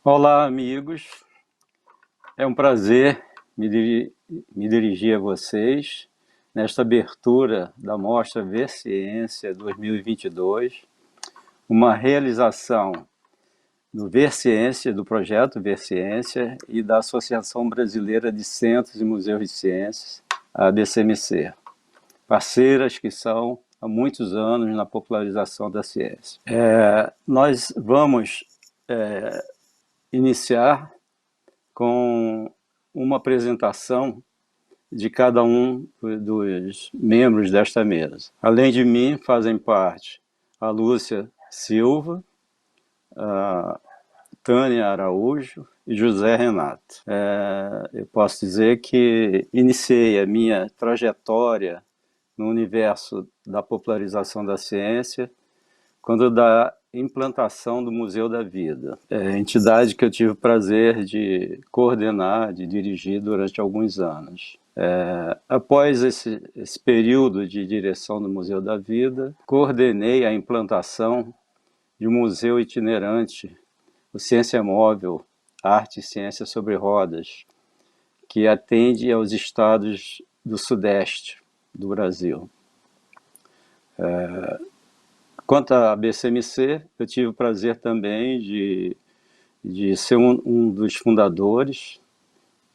Olá, amigos. É um prazer me dirigir a vocês nesta abertura da Mostra Ver Ciência 2022, uma realização do Ver Ciência, do projeto Ver Ciência e da Associação Brasileira de Centros e Museus de Ciências, a ABCMC, parceiras que são há muitos anos na popularização da ciência. Nós vamos iniciar com uma apresentação de cada um dos membros desta mesa. Além de mim, fazem parte a Lúcia Silva, a Tânia Araújo e José Renato. Eu posso dizer que iniciei a minha trajetória no universo da popularização da ciência quando da implantação do Museu da Vida, entidade que eu tive o prazer de coordenar, de dirigir durante alguns anos. Após esse período de direção do Museu da Vida, coordenei a implantação de um museu itinerante, o Ciência Móvel, Arte e Ciência sobre Rodas, que atende aos estados do Sudeste do Brasil. Quanto à BCMC, eu tive o prazer também de ser um dos fundadores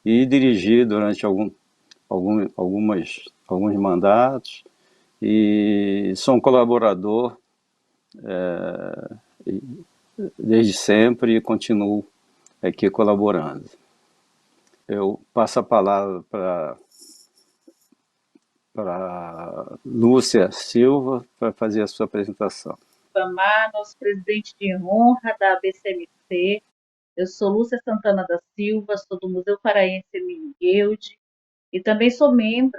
e dirigir durante alguns mandatos, e sou um colaborador desde sempre e continuo aqui colaborando. Eu passo a palavra para Lúcia Silva para fazer a sua apresentação. Bamar, nosso presidente de honra da ABCMC. Eu sou Lúcia Santana da Silva, sou do Museu Paraense Emílio Guild e também sou membro,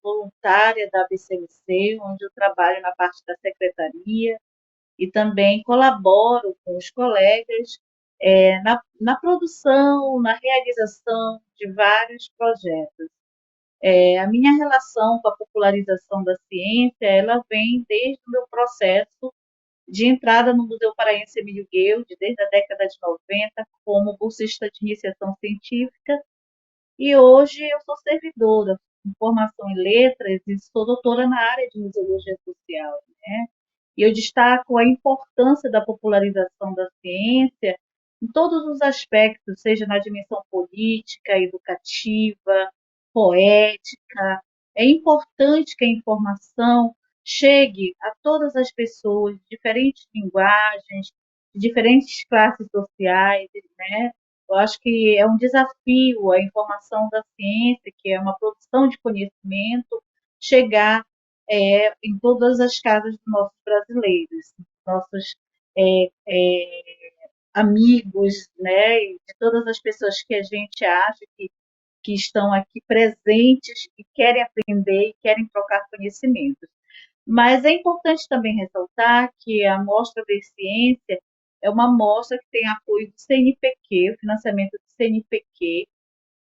voluntária da ABCMC, onde eu trabalho na parte da secretaria e também colaboro com os colegas na produção, na realização de vários projetos. A minha relação com a popularização da ciência, ela vem desde o meu processo de entrada no Museu Paraense Emílio Guild, desde a década de 90, como bolsista de iniciação científica, e hoje eu sou servidora em formação em letras e sou doutora na área de museologia social, né? E eu destaco a importância da popularização da ciência em todos os aspectos, seja na dimensão política, educativa, poética. É importante que a informação chegue a todas as pessoas de diferentes linguagens, de diferentes classes sociais, né? Eu acho que é um desafio a informação da ciência, que é uma produção de conhecimento, chegar em todas as casas dos nossos brasileiros, nossos é, é, amigos, né, e de todas as pessoas que a gente acha que estão aqui presentes e querem aprender e querem trocar conhecimentos. Mas é importante também ressaltar que a Mostra Ver Ciência é uma mostra que tem apoio do CNPq, o financiamento do CNPq,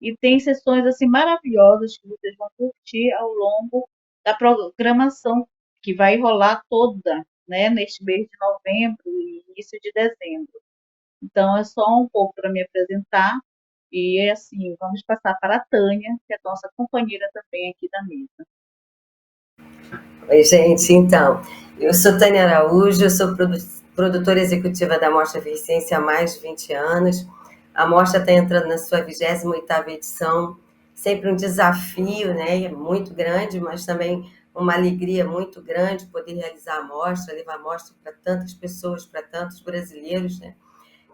e tem sessões assim maravilhosas que vocês vão curtir ao longo da programação que vai rolar toda, né, neste mês de novembro e início de dezembro. Então é só um pouco para me apresentar e assim vamos passar para a Tânia, que é a nossa companheira também aqui da mesa. Oi, gente, então, eu sou Tânia Araújo, eu sou produtora executiva da Mostra Ver Ciência há mais de 20 anos. A mostra está entrando na sua 28ª edição, sempre um desafio, né, muito grande, mas também uma alegria muito grande poder realizar a mostra, levar a mostra para tantas pessoas, para tantos brasileiros, né,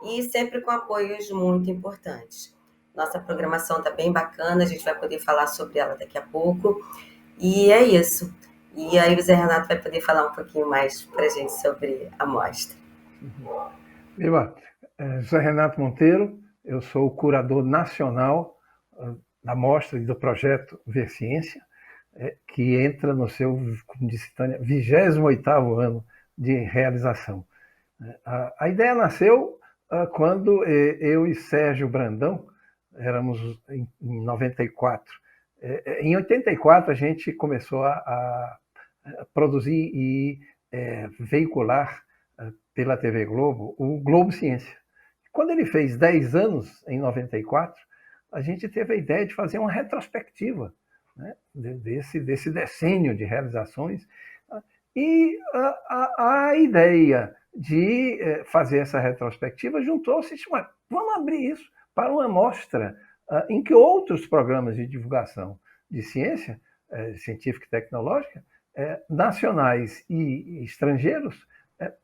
e sempre com apoios muito importantes. Nossa programação está bem bacana, a gente vai poder falar sobre ela daqui a pouco, e é isso. E aí o Zé Renato vai poder falar um pouquinho mais para a gente sobre a mostra. Viva, José Renato Monteiro, eu sou o curador nacional da mostra e do projeto Ver Ciência, que entra no seu, como disse Tânia, 28º ano de realização. A ideia nasceu quando eu e Sérgio Brandão éramos em 94. Em 84 a gente começou a produzir e veicular pela TV Globo o Globo Ciência, Quando ele fez 10 anos, em 94, a gente teve a ideia de fazer uma retrospectiva, né, desse decênio de realizações. E a ideia de fazer essa retrospectiva juntou-se e disse, vamos abrir isso para uma mostra em que outros programas de divulgação de ciência, científica e tecnológica, nacionais e estrangeiros,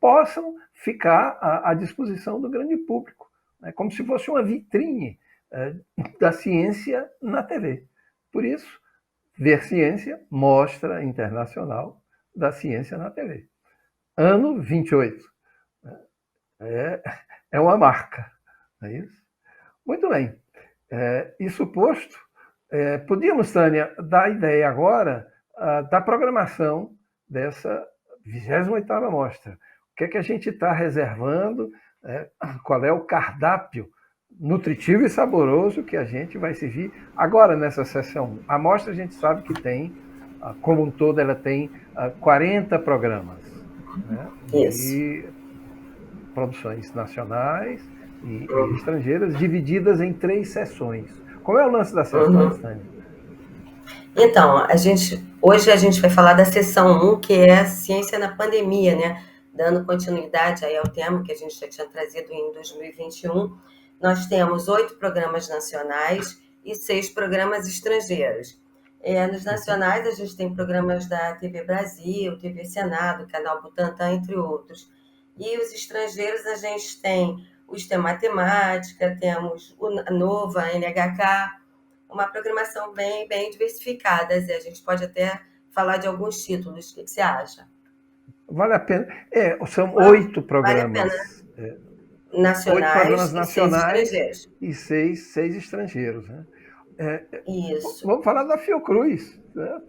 possam ficar à disposição do grande público, né, como se fosse uma vitrine da ciência na TV. Por isso, Ver Ciência, Mostra Internacional da Ciência na TV. Ano 28. É uma marca, não é isso? Muito bem. Isso posto, podíamos, Tânia, dar a ideia agora da programação dessa 28ª mostra. O que é que a gente está reservando, qual é o cardápio nutritivo e saboroso que a gente vai servir agora nessa sessão. A mostra a gente sabe que tem, como um todo, ela tem 40 programas, né? E produções nacionais e estrangeiras, divididas em 3 sessões. Qual é o lance das sessões, Tânia? Então, hoje a gente vai falar da sessão 1, que é Ciência na Pandemia, né? Dando continuidade aí ao tema que a gente já tinha trazido em 2021. Nós temos 8 programas nacionais e 6 programas estrangeiros. Nos nacionais, a gente tem programas da TV Brasil, TV Senado, Canal Butantan, entre outros. E os estrangeiros, a gente tem o STEM Matemática, temos a Nova, a NHK, uma programação bem diversificada. A gente pode até falar de alguns títulos. O que você acha? Vale a pena. São 8 programas. Vale a pena. Nacionais, 8 programas nacionais e 6 estrangeiros. Né? Isso. Vamos falar da Fiocruz. Né?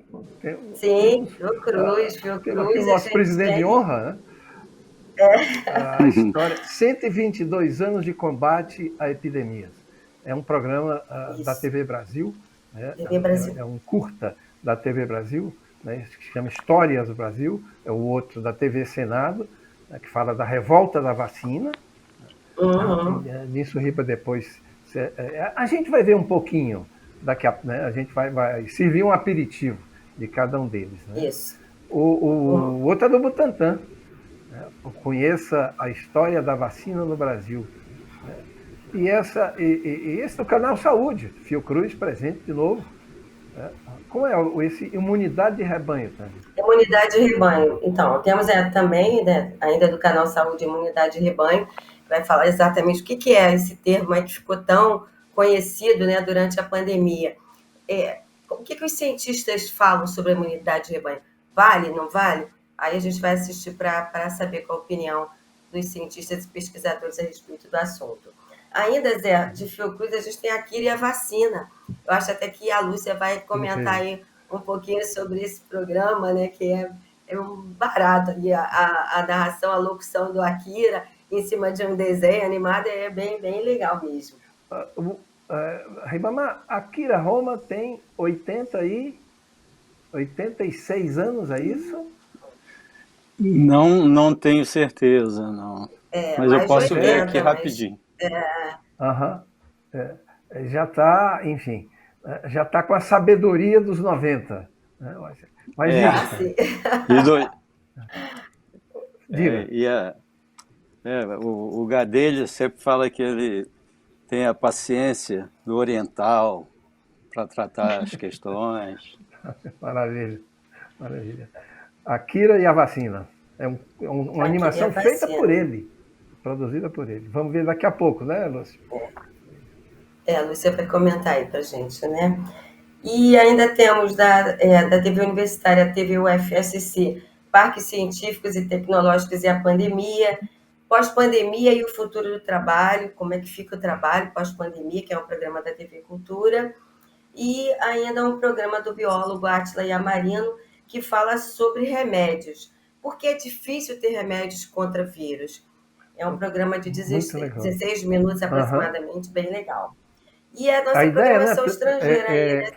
Sim, Fiocruz. O nosso presidente de honra, né? A história, 122 anos de combate a epidemias. É um programa da TV Brasil, né? TV Brasil. É um curta da TV Brasil, né? Que se chama Histórias do Brasil. É o outro da TV Senado, né? Que fala da revolta da vacina. Nisso, Ripa, depois a gente vai ver um pouquinho daqui a, né? A gente vai servir um aperitivo de cada um deles, né? Isso. O outro é do Butantan, né? Conheça a história da vacina no Brasil, né? E esse do Canal Saúde, Fiocruz presente de novo, né? Como é esse Imunidade de Rebanho, Tânia? Imunidade de Rebanho. Então, temos também, né, ainda do Canal Saúde, Imunidade de Rebanho, vai falar exatamente o que é esse termo aí que ficou tão conhecido, né, durante a pandemia. O que os cientistas falam sobre a imunidade de rebanho? Vale, não vale? Aí a gente vai assistir para saber qual a opinião dos cientistas e pesquisadores a respeito do assunto. Ainda, Zé, de Fiocruz, a gente tem a Kira e a vacina. Eu acho até que a Lúcia vai comentar aí um pouquinho sobre esse programa, né, que é um barato ali, a narração, a locução do Akira em cima de um desenho animado é bem legal mesmo. Ribamar, Akira Roma tem 86 anos, é isso? Não tenho certeza, não. Mas eu posso ver aqui rapidinho. Já está, enfim, já está com a sabedoria dos 90. Né? Mas diga. O Gadelha sempre fala que ele tem a paciência do oriental para tratar as questões. Maravilha. Akira e a vacina. É uma animação feita por ele, produzida por ele. Vamos ver daqui a pouco, né, Lúcia? A Lúcia vai comentar aí para gente, né? E ainda temos da TV Universitária, a TV UFSC, Parques Científicos e Tecnológicos e a Pandemia, Pós-Pandemia e o Futuro do Trabalho, como é que fica o trabalho pós-pandemia, que é um programa da TV Cultura, e ainda um programa do biólogo Átila Yamarino, que fala sobre remédios. Por que é difícil ter remédios contra vírus? É um programa de 16 minutos aproximadamente, bem legal. E a nossa programação estrangeira aí, né?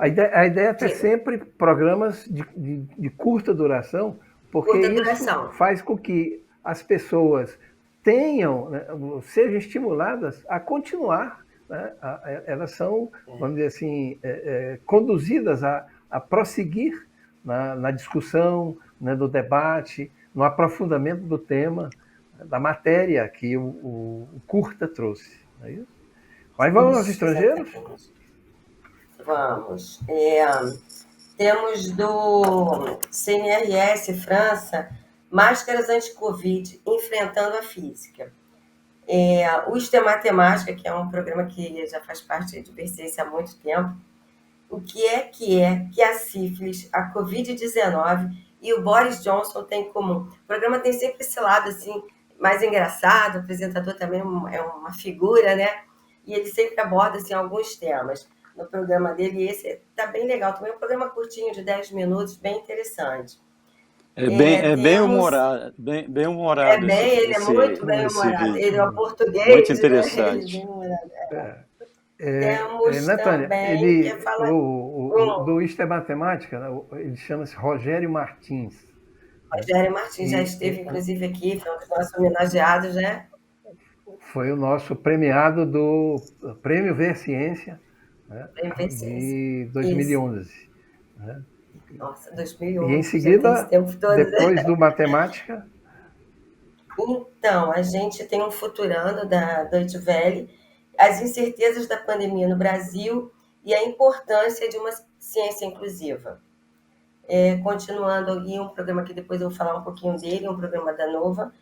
A ideia é ter sempre programas de curta duração, porque isso faz com que as pessoas tenham, né, sejam estimuladas a continuar, né, elas são, vamos dizer assim, conduzidas a prosseguir na discussão, né, do debate, no aprofundamento do tema, da matéria que o Curta trouxe. Não é isso? Mas vamos aos estrangeiros? Exatamente. Vamos. Temos do CNRS França, Máscaras Anti-Covid, Enfrentando a Física. O Isto é Matemática, que é um programa que já faz parte de Persciência há muito tempo. O que a sífilis, a Covid-19 e o Boris Johnson têm em comum? O programa tem sempre esse lado assim, mais engraçado, o apresentador também é uma figura, né? E ele sempre aborda assim, alguns temas no programa dele, e esse está bem legal. Também é um programa curtinho, de 10 minutos, bem interessante. Bem humorado, bem humorado Ele é muito bem esse humorado. vídeo. Ele é um português, Muito né? Ele é interessante. bem humorado. Temos Natânia, também, quer falar... do Isto é Matemática, né, ele chama-se Rogério Martins. Rogério Martins já esteve, inclusive, aqui, foi um dos nossos homenageados, né? Foi o nosso premiado do Prêmio Ver Ciência, né, de 2011. Né? Nossa, 2011. E em seguida, todo, depois né? do Matemática... Então, a gente tem um Futurando da Deutsche Welle, as incertezas da pandemia no Brasil e a importância de uma ciência inclusiva. Continuando aqui, um programa que depois eu vou falar um pouquinho dele, um programa da Nova,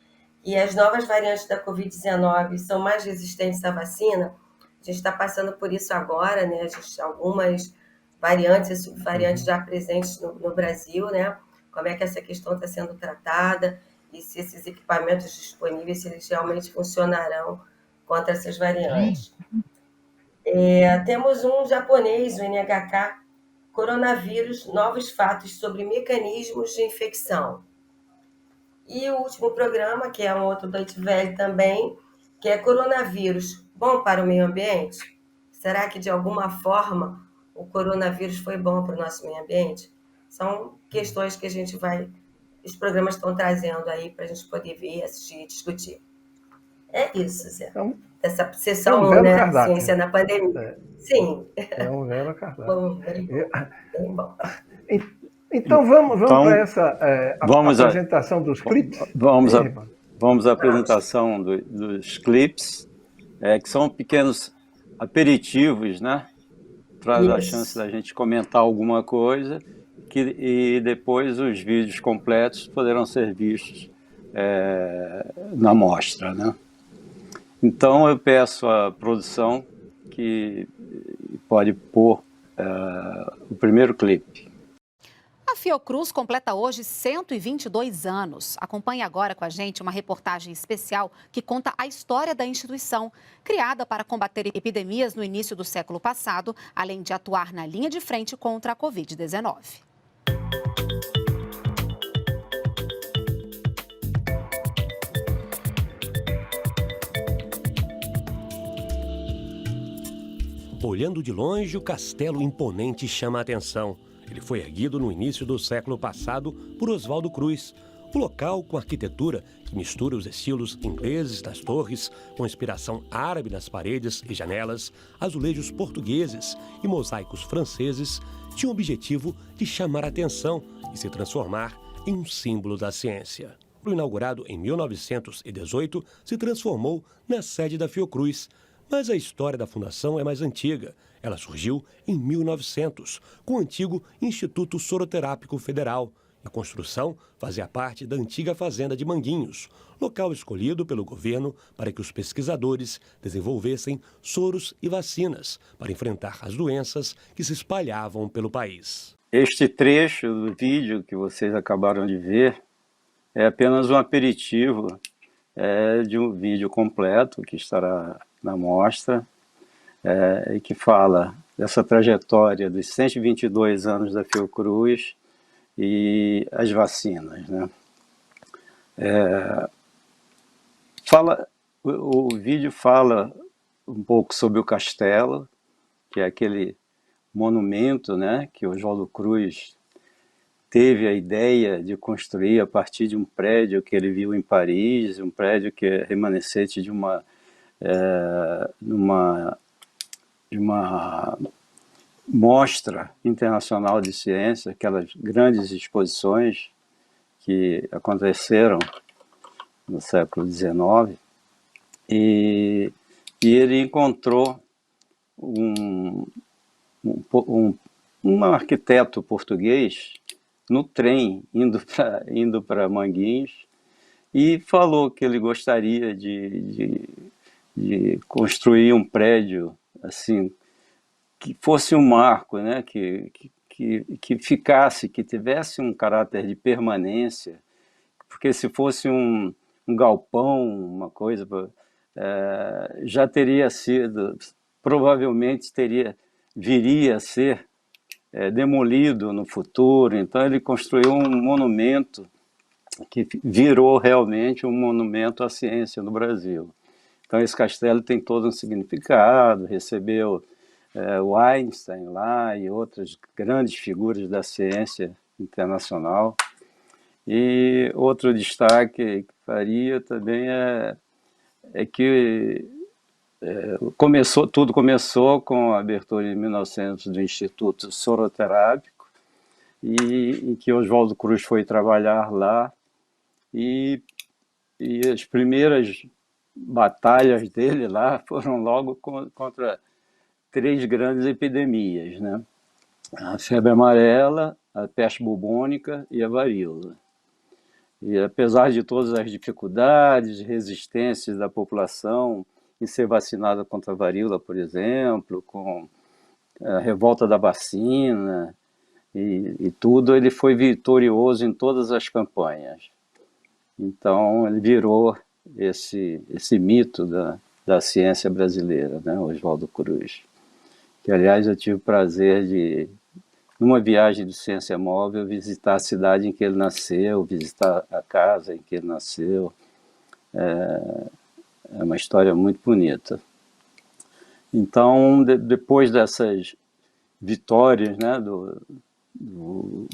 e as novas variantes da Covid-19 são mais resistentes à vacina. A gente está passando por isso agora, né? Algumas variantes e subvariantes já presentes no Brasil, né? Como é que essa questão está sendo tratada e se esses equipamentos disponíveis, se eles realmente funcionarão contra essas variantes. Temos um japonês, o NHK, Coronavírus, novos fatos sobre mecanismos de infecção. E o último programa, que é um outro Deutsche Welle também, que é Coronavírus, bom para o meio ambiente? Será que, de alguma forma, o coronavírus foi bom para o nosso meio ambiente? São questões que os programas estão trazendo aí para a gente poder ver, assistir e discutir. É isso, Zé. Então, essa sessão, belo né? cardápio. Ciência na pandemia. Sim. É um belo cardápio. Bom, bem bom. Então vamos para essa apresentação dos clipes? Vamos à apresentação dos clipes, que são pequenos aperitivos, né? Traz a chance da gente comentar alguma coisa e depois os vídeos completos poderão ser vistos na mostra, né? Então eu peço à produção que pode pôr o primeiro clipe. A Fiocruz completa hoje 122 anos. Acompanhe agora com a gente uma reportagem especial que conta a história da instituição, criada para combater epidemias no início do século passado, além de atuar na linha de frente contra a Covid-19. Olhando de longe, o castelo imponente chama a atenção. Ele foi erguido no início do século passado por Oswaldo Cruz. O local, com arquitetura que mistura os estilos ingleses das torres, com inspiração árabe nas paredes e janelas, azulejos portugueses e mosaicos franceses, tinha o objetivo de chamar a atenção e se transformar em um símbolo da ciência. Inaugurado em 1918, se transformou na sede da Fiocruz. Mas a história da fundação é mais antiga. Ela surgiu em 1900, com o antigo Instituto Soroterápico Federal. A construção fazia parte da antiga fazenda de Manguinhos, local escolhido pelo governo para que os pesquisadores desenvolvessem soros e vacinas para enfrentar as doenças que se espalhavam pelo país. Este trecho do vídeo que vocês acabaram de ver é apenas um aperitivo de um vídeo completo que estará na mostra, e que fala dessa trajetória dos 122 anos da Fiocruz e as vacinas, né? O vídeo fala um pouco sobre o castelo, que é aquele monumento, né, que o Oswaldo Cruz teve a ideia de construir a partir de um prédio que ele viu em Paris, um prédio que é remanescente de uma mostra internacional de ciência, aquelas grandes exposições que aconteceram no século XIX, e ele encontrou um arquiteto português no trem indo para Manguinhos, e falou que ele gostaria de construir um prédio assim que fosse um marco, né? que ficasse, que tivesse um caráter de permanência, porque se fosse um galpão, uma coisa, já teria sido, provavelmente viria a ser demolido no futuro. Então ele construiu um monumento que virou realmente um monumento à ciência no Brasil. Então esse castelo tem todo um significado, recebeu o Einstein lá e outras grandes figuras da ciência internacional. E outro destaque que faria também é que tudo começou com a abertura em 1900 do Instituto Soroterápico, em que Oswaldo Cruz foi trabalhar lá, e as primeiras batalhas dele lá foram logo contra 3 grandes epidemias, né? A febre amarela, a peste bubônica e a varíola. E apesar de todas as dificuldades, resistências da população em ser vacinada contra a varíola, por exemplo, com a revolta da vacina e tudo, ele foi vitorioso em todas as campanhas. Então ele virou esse mito da ciência brasileira, né, Oswaldo Cruz. Que, aliás, eu tive o prazer de, numa viagem de ciência móvel, visitar a cidade em que ele nasceu, visitar a casa em que ele nasceu. É uma história muito bonita. Então, depois dessas vitórias, né, do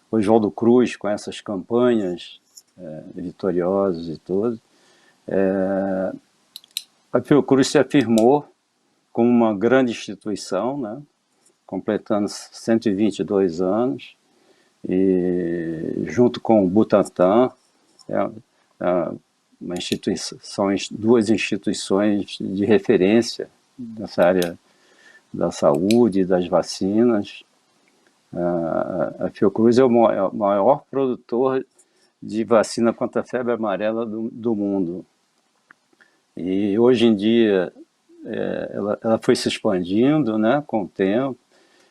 Oswaldo Cruz, com essas campanhas vitoriosas e tudo, a Fiocruz se afirmou como uma grande instituição, né, completando 122 anos, e junto com o Butantan, uma instituição, são 2 instituições de referência nessa área da saúde e das vacinas. A Fiocruz é o maior produtor de vacina contra a febre amarela do mundo. E hoje em dia ela foi se expandindo, né, com o tempo.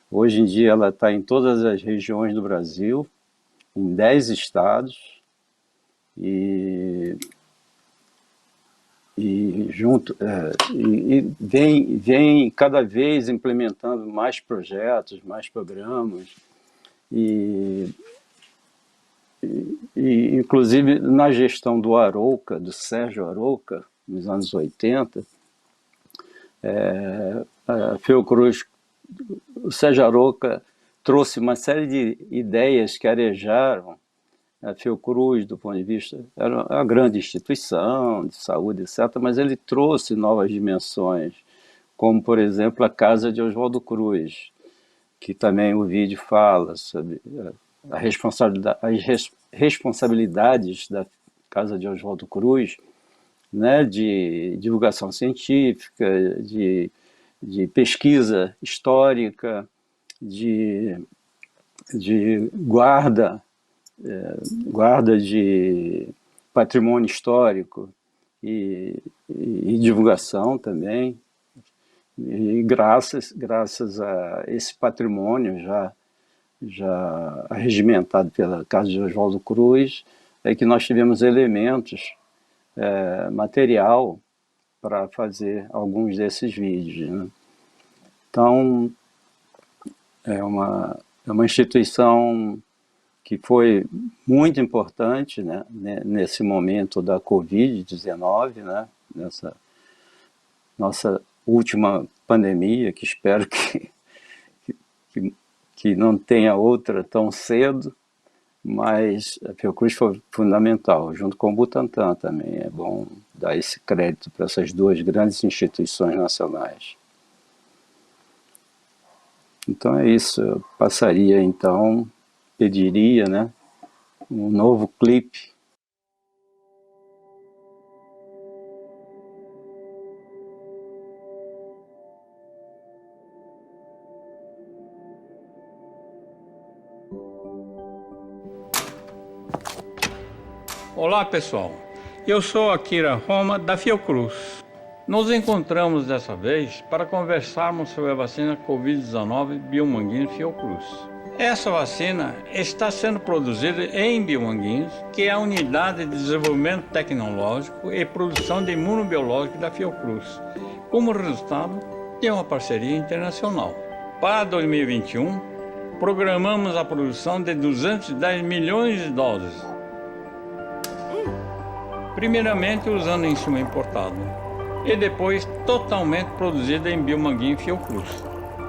Hoje em dia ela está em todas as regiões do Brasil, em 10 estados, e vem cada vez implementando mais projetos, mais programas, e inclusive na gestão do Arouca, do Sérgio Arouca, nos anos 80, a Fiocruz, o Sérgio Arouca trouxe uma série de ideias que arejaram a Fiocruz do ponto de vista, era uma grande instituição de saúde, etc., mas ele trouxe novas dimensões, como, por exemplo, a Casa de Oswaldo Cruz, que também o vídeo fala sobre as responsabilidades da Casa de Oswaldo Cruz, né, de divulgação científica, de pesquisa histórica, de guarda de patrimônio histórico e divulgação também. E graças a esse patrimônio já regimentado pela Casa de Oswaldo Cruz, é que nós tivemos elementos, material para fazer alguns desses vídeos, né? Então, é uma instituição que foi muito importante, né, nesse momento da Covid-19, né, nessa nossa última pandemia, que espero que não tenha outra tão cedo, mas a Fiocruz foi fundamental, junto com o Butantan também. É bom dar esse crédito para essas duas grandes instituições nacionais. Então é isso, eu passaria então, pediria, né, um novo clipe. Olá pessoal, eu sou Akira Roma da Fiocruz. Nos encontramos dessa vez para conversarmos sobre a vacina Covid-19 Biomanguinhos Fiocruz. Essa vacina está sendo produzida em Biomanguinhos, que é a unidade de desenvolvimento tecnológico e produção de imunobiológico da Fiocruz, como resultado de uma parceria internacional. Para 2021, programamos a produção de 210 milhões de doses. Primeiramente usando insumo importado e depois totalmente produzida em Biomanguinho Fiocruz.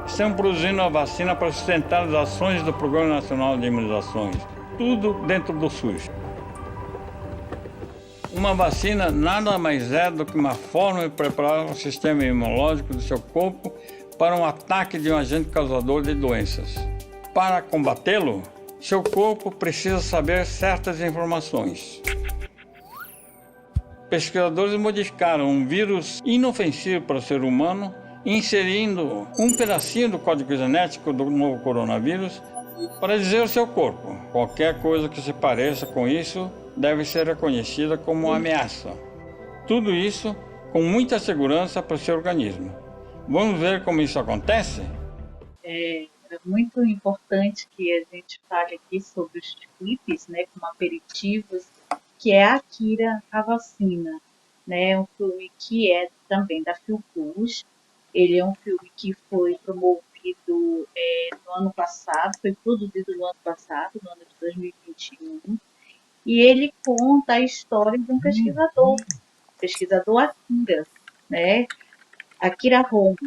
Estamos produzindo a vacina para sustentar as ações do Programa Nacional de Imunizações, tudo dentro do SUS. Uma vacina nada mais é do que uma forma de preparar o sistema imunológico do seu corpo para um ataque de um agente causador de doenças. Para combatê-lo, seu corpo precisa saber certas informações. Pesquisadores modificaram um vírus inofensivo para o ser humano, inserindo um pedacinho do código genético do novo coronavírus para dizer ao seu corpo: qualquer coisa que se pareça com isso deve ser reconhecida como uma ameaça. Tudo isso com muita segurança para o seu organismo. Vamos ver como isso acontece? É muito importante que a gente fale aqui sobre os clipes, né, como aperitivos, que é a Akira, a vacina, né? Um filme que é também da Fiocruz. Ele é um filme que foi promovido no ano passado, foi produzido no ano passado, no ano de 2021, e ele conta a história de um pesquisador Akira, né? Akira Roma.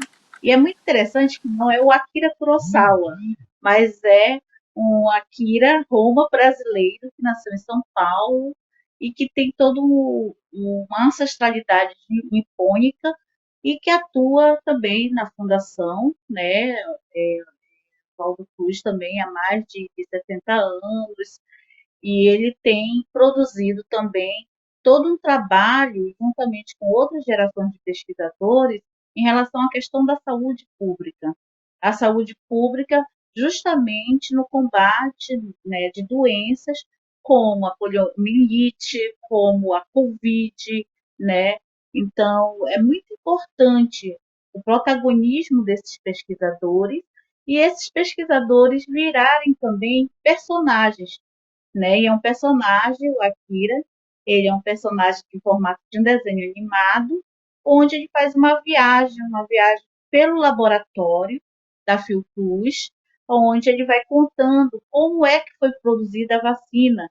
E é muito interessante que não é o Akira Kurosawa, mas é um Akira Roma brasileiro que nasceu em São Paulo e que tem toda uma ancestralidade nipônica e que atua também na fundação, né? Paulo Cruz também há mais de 70 anos, e ele tem produzido também todo um trabalho, juntamente com outras gerações de pesquisadores, em relação à questão da saúde pública. A saúde pública justamente no combate, né, de doenças como a poliomielite, como a Covid, né? Então, é muito importante o protagonismo desses pesquisadores e esses pesquisadores virarem também personagens, né? E é um personagem, o Akira, ele é um personagem em formato de um desenho animado, onde ele faz uma viagem pelo laboratório da Fiocruz, onde ele vai contando como é que foi produzida a vacina,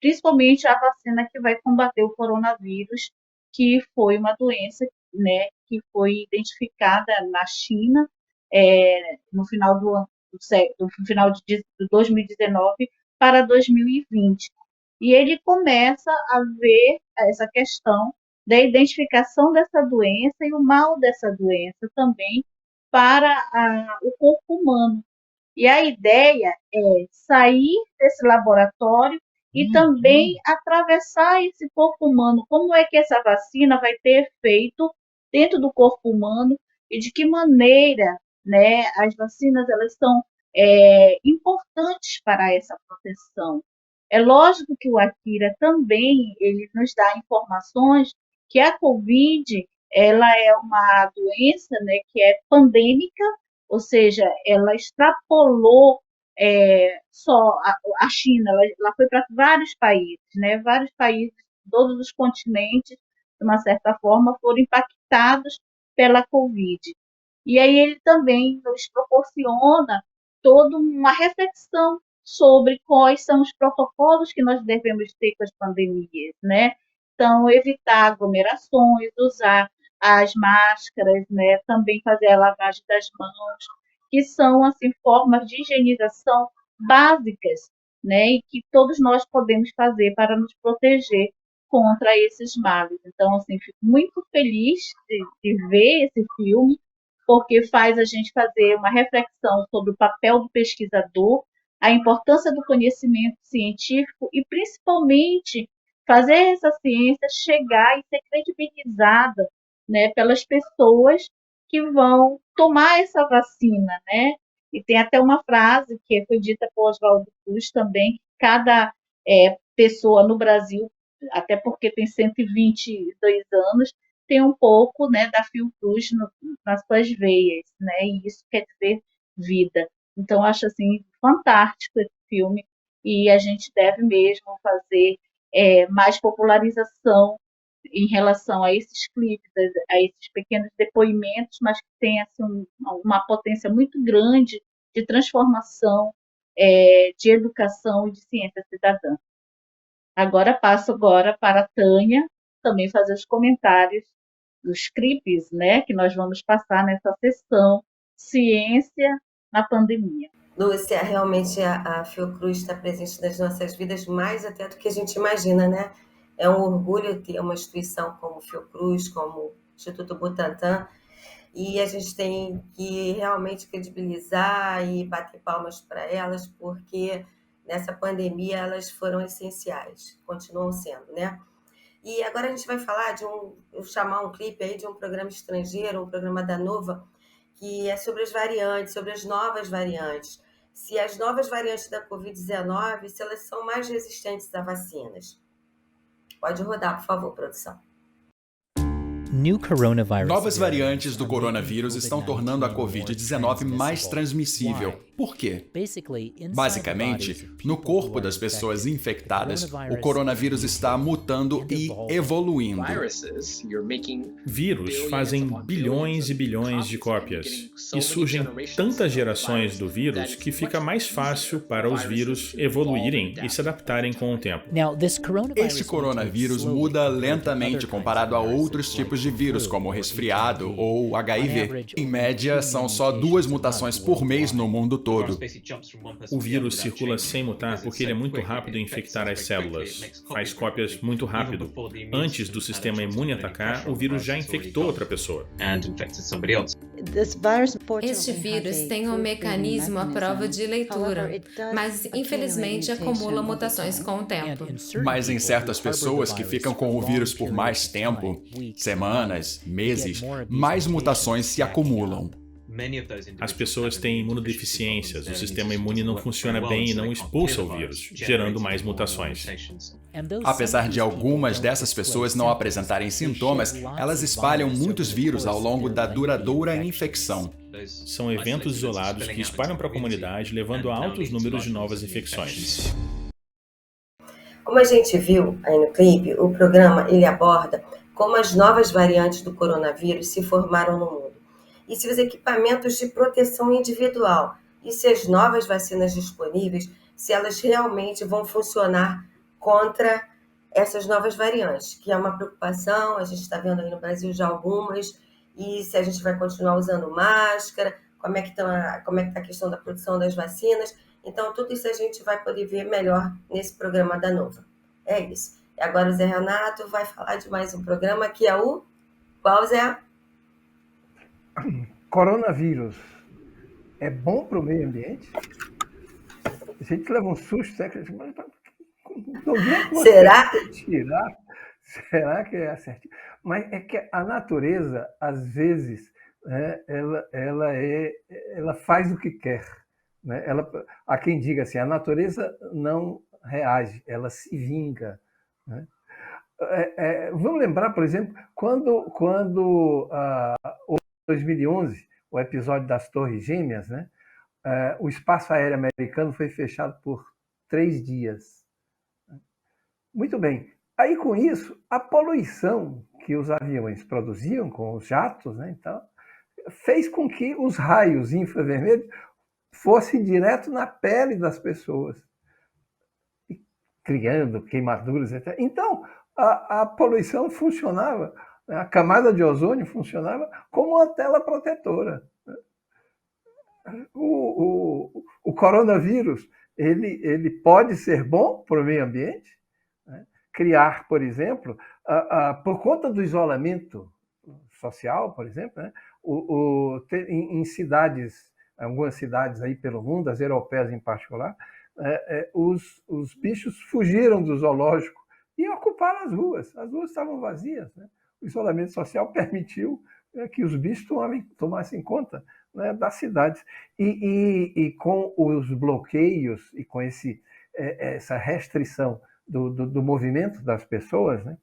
principalmente a vacina que vai combater o coronavírus, que foi uma doença, né, que foi identificada na China no final no final de 2019 para 2020. E ele começa a ver essa questão da identificação dessa doença e o mal dessa doença também para o corpo humano. E a ideia é sair desse laboratório e também atravessar esse corpo humano. Como é que essa vacina vai ter efeito dentro do corpo humano e de que maneira, né, as vacinas elas são importantes para essa proteção. É lógico que o Akira também ele nos dá informações que a Covid ela é uma doença, né, que é pandêmica, ou seja, ela extrapolou só a China, ela foi para vários países, né? Vários países, todos os continentes, de uma certa forma, foram impactados pela Covid. E aí ele também nos proporciona toda uma reflexão sobre quais são os protocolos que nós devemos ter com as pandemias, né? Então, evitar aglomerações, usar as máscaras, né? Também fazer a lavagem das mãos, que são assim formas de higienização básicas né, e que todos nós podemos fazer para nos proteger contra esses males. Então, assim, fico muito feliz de ver esse filme, porque faz a gente fazer uma reflexão sobre o papel do pesquisador, a importância do conhecimento científico e, principalmente, fazer essa ciência chegar e ser credibilizada, né, pelas pessoas que vão tomar essa vacina, né? E tem até uma frase que foi dita por Oswaldo Cruz também, que cada pessoa no Brasil, até porque tem 122 anos, tem um pouco, né, da Fiocruz nas suas veias, né? E isso quer dizer vida. Então, acho assim fantástico esse filme e a gente deve mesmo fazer mais popularização em relação a esses clipes, a esses pequenos depoimentos, mas que tem assim, uma potência muito grande de transformação, de educação e de ciência cidadã. Agora passo para a Tânia também fazer os comentários dos clipes, né, que nós vamos passar nessa sessão Ciência na Pandemia. Lúcia, realmente a Fiocruz está presente nas nossas vidas mais até do que a gente imagina, né? É um orgulho ter uma instituição como Fiocruz, como o Instituto Butantan, e a gente tem que realmente credibilizar e bater palmas para elas, porque nessa pandemia elas foram essenciais, continuam sendo, né? E agora a gente vai falar chamar um clipe aí de um programa estrangeiro, um programa da Nova, que é sobre as variantes, sobre as novas variantes. Se as novas variantes da Covid-19, se elas são mais resistentes a vacinas. Pode rodar, por favor, produção. Novas variantes do coronavírus estão tornando a Covid-19 mais transmissível. Por quê? Basicamente, no corpo das pessoas infectadas, o coronavírus está mutando e evoluindo. Vírus fazem bilhões e bilhões de cópias, e surgem tantas gerações do vírus que fica mais fácil para os vírus evoluírem e se adaptarem com o tempo. Este coronavírus muda lentamente comparado a outros tipos de vírus, como resfriado ou HIV. Em média, são só 2 mutações por mês no mundo todo. O vírus circula sem mutar porque ele é muito rápido em infectar as células. Faz cópias muito rápido. Antes do sistema imune atacar, o vírus já infectou outra pessoa. Este vírus tem um mecanismo à prova de leitura, mas infelizmente acumula mutações com o tempo. Mas em certas pessoas que ficam com o vírus por mais tempo, semanas, meses, mais mutações se acumulam. As pessoas têm imunodeficiências, o sistema imune não funciona bem e não expulsa o vírus, gerando mais mutações. Apesar de algumas dessas pessoas não apresentarem sintomas, elas espalham muitos vírus ao longo da duradoura infecção. São eventos isolados que espalham para a comunidade, levando a altos números de novas infecções. Como a gente viu aí no clipe, o programa ele aborda como as novas variantes do coronavírus se formaram no mundo. E se os equipamentos de proteção individual e se as novas vacinas disponíveis, se elas realmente vão funcionar contra essas novas variantes, que é uma preocupação, a gente está vendo aí no Brasil já algumas, e se a gente vai continuar usando máscara, como é que está a questão da produção das vacinas. Então, tudo isso a gente vai poder ver melhor nesse programa da Nova. É isso. E agora o Zé Renato vai falar de mais um programa, que é o... Qual, Zé? Coronavírus é bom para o meio ambiente? A gente leva um susto, será? Será que é certinho? Mas é que a natureza, às vezes, né, ela faz o que quer. Né? Há quem diga assim, a natureza não reage, ela se vinga. Né? Vamos lembrar, por exemplo, quando 2011, o episódio das Torres Gêmeas, né? O espaço aéreo americano foi fechado por 3 dias. Muito bem. Aí, com isso, a poluição que os aviões produziam com os jatos, né, então, fez com que os raios infravermelhos fossem direto na pele das pessoas, criando queimaduras, etc. Então, a poluição funcionava, a camada de ozônio funcionava como uma tela protetora. O coronavírus ele pode ser bom para o meio ambiente, né? Criar, por exemplo, por conta do isolamento social, por exemplo, né? Em cidades, algumas cidades aí pelo mundo, as europeias em particular, os bichos fugiram do zoológico e ocuparam as ruas. As ruas estavam vazias, né? O isolamento social permitiu que os bichos tomassem conta, né, das cidades. E com os bloqueios e com essa restrição do movimento das pessoas, né,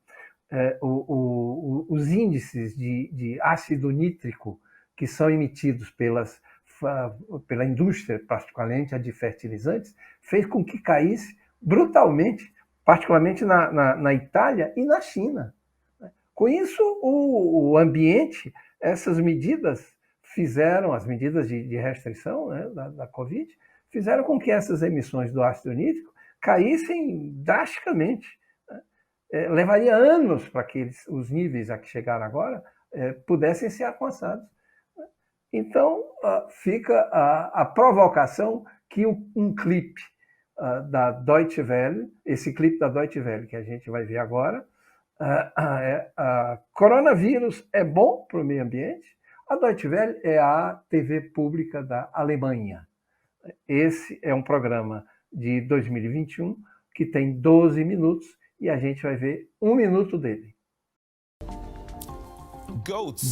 os índices de ácido nítrico que são emitidos pela indústria, particularmente a de fertilizantes, fez com que caísse brutalmente, particularmente na Itália e na China. Com isso, o ambiente, essas medidas as medidas de restrição, né, da Covid, fizeram com que essas emissões do ácido nítrico caíssem drasticamente. Né? Levaria anos para que os níveis a que chegaram agora pudessem ser alcançados. Então, fica a provocação que um clipe da Deutsche Welle, esse clipe da Deutsche Welle que a gente vai ver agora, coronavírus é bom para o meio ambiente. A Deutsche Welle é a TV pública da Alemanha. Esse é um programa de 2021 que tem 12 minutos e a gente vai ver 1 minuto dele.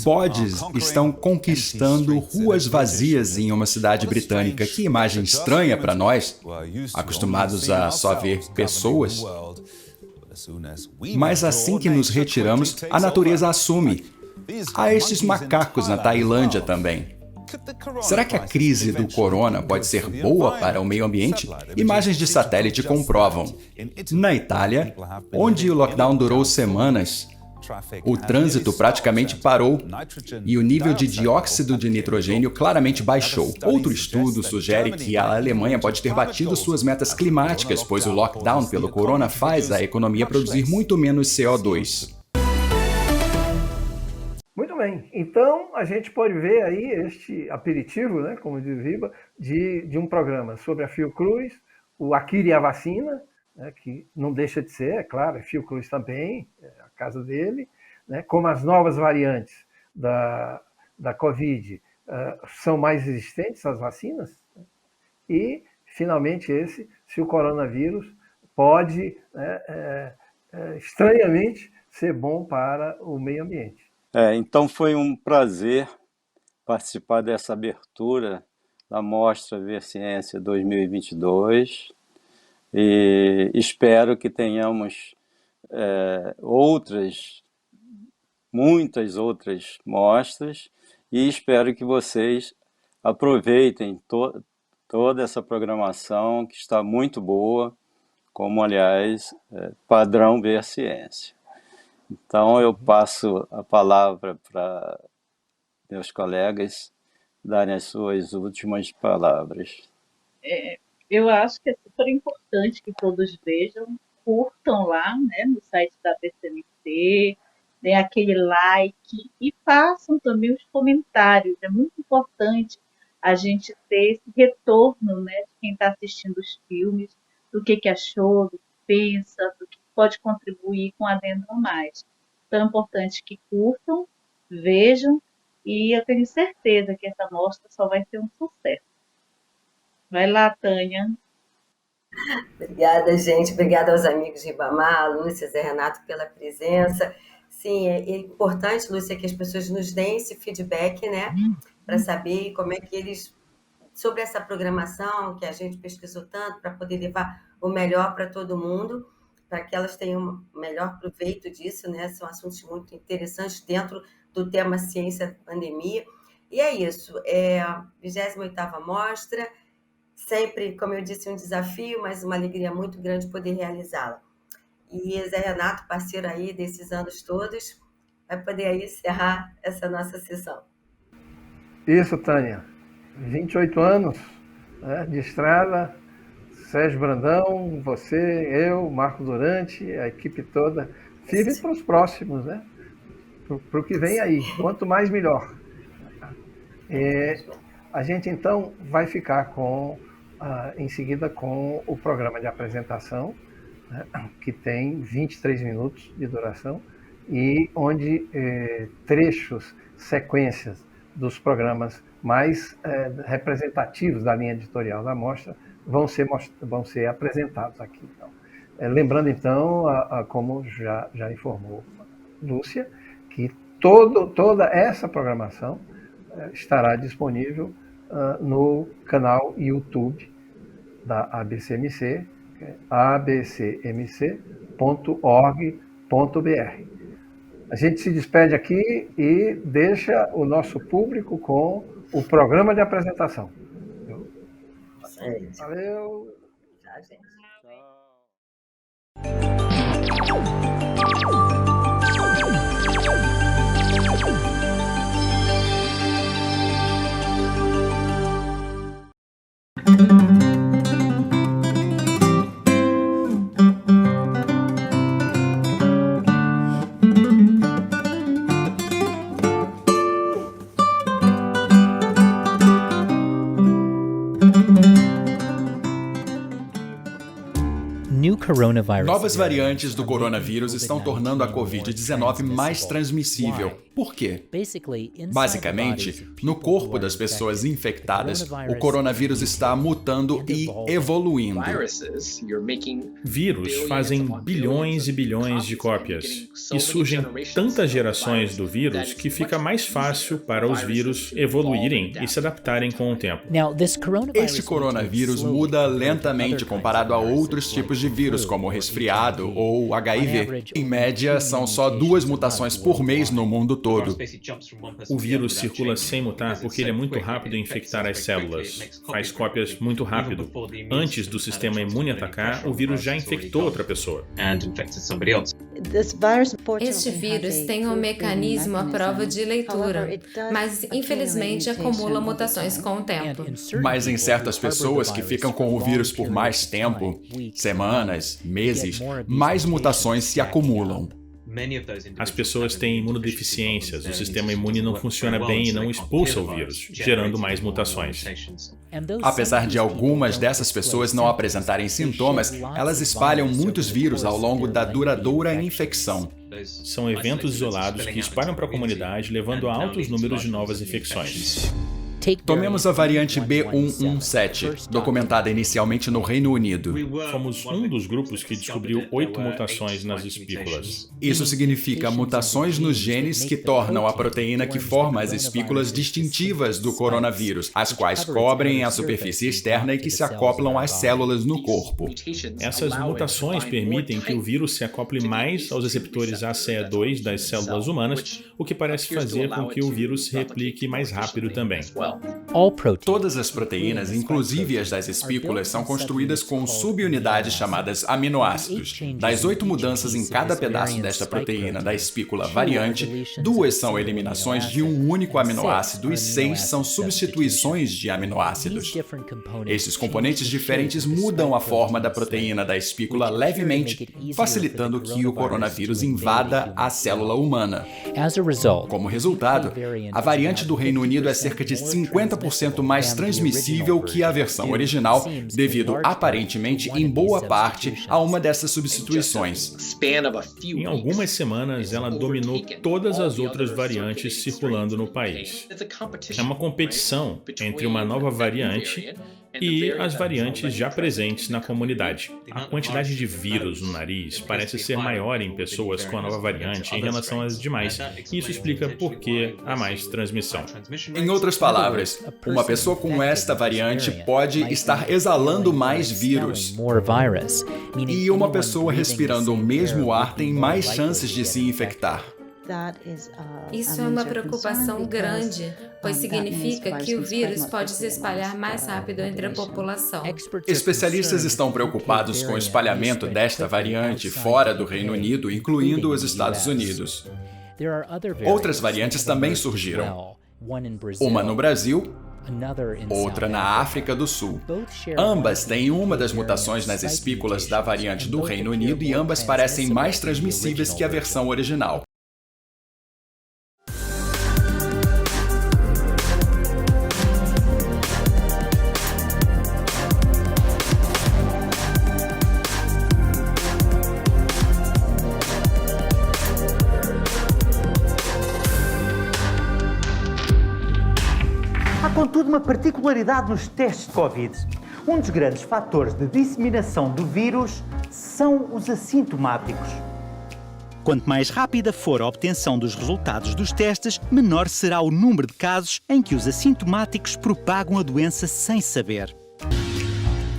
Bodes estão conquistando ruas vazias em uma cidade britânica. Que imagem estranha para nós, acostumados a só ver pessoas. Mas assim que nos retiramos, a natureza assume. Há estes macacos na Tailândia também. Será que a crise do corona pode ser boa para o meio ambiente? Imagens de satélite comprovam. Na Itália, onde o lockdown durou semanas, o trânsito praticamente parou e o nível de dióxido de nitrogênio claramente baixou. Outro estudo sugere que a Alemanha pode ter batido suas metas climáticas, pois o lockdown pelo corona faz a economia produzir muito menos CO2. Muito bem, então a gente pode ver aí este aperitivo, né, como diz Riba, de um programa sobre a Fiocruz, o Akira e a vacina, né, que não deixa de ser, é claro, a Fiocruz também, é a casa dele, né, como as novas variantes da Covid são mais resistentes às vacinas, né, e, finalmente, se o coronavírus pode, estranhamente, ser bom para o meio ambiente. Então foi um prazer participar dessa abertura da Mostra Ver Ciência 2022 e espero que tenhamos muitas outras mostras e espero que vocês aproveitem toda essa programação que está muito boa, como aliás padrão Ver Ciência. Então, eu passo a palavra para meus colegas darem as suas últimas palavras. Eu acho que é super importante que todos vejam, curtam lá, né, no site da BCMC, deem aquele like e façam também os comentários. É muito importante a gente ter esse retorno, né, de quem está assistindo os filmes, do que achou, do que pensa, do que pode contribuir com adendo a mais. Então é importante que curtam, vejam, e eu tenho certeza que essa mostra só vai ser um sucesso. Vai lá, Tânia. Obrigada, gente. Obrigada aos amigos de Ribamar, Lúcia, Zé Renato, pela presença. Sim, é importante, Lúcia, que as pessoas nos deem esse feedback, né? Para saber como é que eles... Sobre essa programação que a gente pesquisou tanto, para poder levar o melhor para todo mundo, para que elas tenham o melhor proveito disso, né? São assuntos muito interessantes dentro do tema ciência pandemia. E é isso, é a 28ª mostra, sempre, como eu disse, um desafio, mas uma alegria muito grande poder realizá-la. E Zé Renato, parceiro aí desses anos todos, vai poder aí encerrar essa nossa sessão. Isso, Tânia. 28 anos, né, de estrada, Sérgio Brandão, você, eu, Marco Durante, a equipe toda, firme para os próximos, né? Para o que vem aí, quanto mais melhor. A gente então vai ficar com em seguida com o programa de apresentação, né, que tem 23 minutos de duração e onde trechos, sequências dos programas mais representativos da linha editorial da mostra vão ser apresentados aqui. Então, lembrando então, como já informou Lúcia, que toda essa programação estará disponível no canal YouTube da ABCMC, que é abcmc.org.br. A gente se despede aqui e deixa o nosso público com o programa de apresentação. Valeu! Tchau, gente. Novas variantes do coronavírus estão tornando a Covid-19 mais transmissível. Por quê? Basicamente, no corpo das pessoas infectadas, o coronavírus está mutando e evoluindo. Vírus fazem bilhões e bilhões de cópias, e surgem tantas gerações do vírus que fica mais fácil para os vírus evoluírem e se adaptarem com o tempo. Este coronavírus muda lentamente comparado a outros tipos de vírus, como resfriado ou HIV. Em média, são só 2 mutações por mês no mundo todo. O vírus circula sem mutar porque ele é muito rápido em infectar as células. Faz cópias muito rápido. Antes do sistema imune atacar, o vírus já infectou outra pessoa. Este vírus tem um mecanismo à prova de leitura, mas infelizmente acumula mutações com o tempo. Mas em certas pessoas que ficam com o vírus por mais tempo, semanas, meses, mais mutações se acumulam. As pessoas têm imunodeficiências, o sistema imune não funciona bem e não expulsa o vírus, gerando mais mutações. Apesar de algumas dessas pessoas não apresentarem sintomas, elas espalham muitos vírus ao longo da duradoura infecção. São eventos isolados que espalham para a comunidade, levando a altos números de novas infecções. Tomemos a variante B117, documentada inicialmente no Reino Unido. Fomos um dos grupos que descobriu 8 mutações nas espículas. Isso significa mutações nos genes que tornam a proteína que forma as espículas distintivas do coronavírus, as quais cobrem a superfície externa e que se acoplam às células no corpo. Essas mutações permitem que o vírus se acople mais aos receptores ACE2 das células humanas, o que parece fazer com que o vírus se replique mais rápido também. Todas as proteínas, inclusive as das espículas, são construídas com subunidades chamadas aminoácidos. Das 8 mudanças em cada pedaço desta proteína da espícula variante, 2 são eliminações de um único aminoácido e 6 são substituições de aminoácidos. Esses componentes diferentes mudam a forma da proteína da espícula levemente, facilitando que o coronavírus invada a célula humana. Como resultado, a variante do Reino Unido é cerca de 50% mais transmissível que a versão original, devido aparentemente em boa parte a uma dessas substituições. Em algumas semanas, ela dominou todas as outras variantes circulando no país. É uma competição entre uma nova variante e as variantes já presentes na comunidade. A quantidade de vírus no nariz parece ser maior em pessoas com a nova variante em relação às demais, e isso explica por que há mais transmissão. Em outras palavras, uma pessoa com esta variante pode estar exalando mais vírus. E uma pessoa respirando o mesmo ar tem mais chances de se infectar. Isso é uma preocupação grande, pois significa que o vírus pode se espalhar mais rápido entre a população. Especialistas estão preocupados com o espalhamento desta variante fora do Reino Unido, incluindo os Estados Unidos. Outras variantes também surgiram. Uma no Brasil, outra na África do Sul. Ambas têm uma das mutações nas espículas da variante do Reino Unido e ambas parecem mais transmissíveis que a versão original. uma particularidade nos testes de Covid. Um dos grandes fatores de disseminação do vírus são os assintomáticos. Quanto mais rápida for a obtenção dos resultados dos testes, menor será o número de casos em que os assintomáticos propagam a doença sem saber.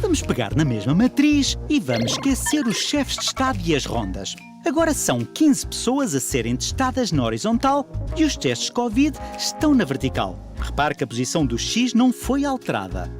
Vamos pegar na mesma matriz e vamos esquecer os chefes de Estado e as rondas. Agora são 15 pessoas a serem testadas na horizontal e os testes Covid estão na vertical. Repare que a posição do X não foi alterada.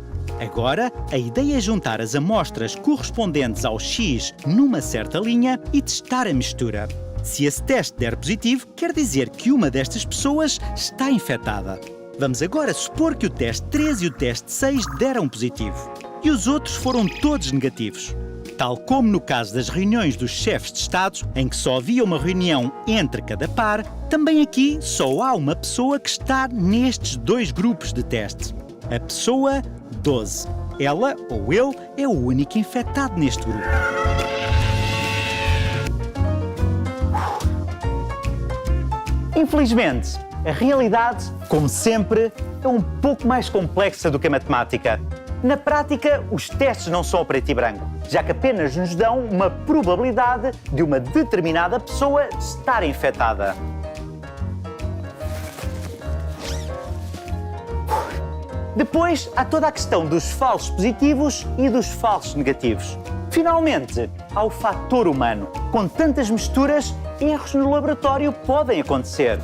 Agora, a ideia é juntar as amostras correspondentes ao X numa certa linha e testar a mistura. Se esse teste der positivo, quer dizer que uma destas pessoas está infectada. Vamos agora supor que o teste 3 e o teste 6 deram positivo e os outros foram todos negativos. Tal como no caso das reuniões dos chefes de Estado, em que só havia uma reunião entre cada par, também aqui só há uma pessoa que está nestes dois grupos de teste. A pessoa 12. Ela ou ele é o único infectado neste grupo. Infelizmente, a realidade, como sempre, é um pouco mais complexa do que a matemática. Na prática, os testes não são a preto e branco, já que apenas nos dão uma probabilidade de uma determinada pessoa estar infectada. Depois, há toda a questão dos falsos positivos e dos falsos negativos. Finalmente, há o fator humano. Com tantas misturas, erros no laboratório podem acontecer.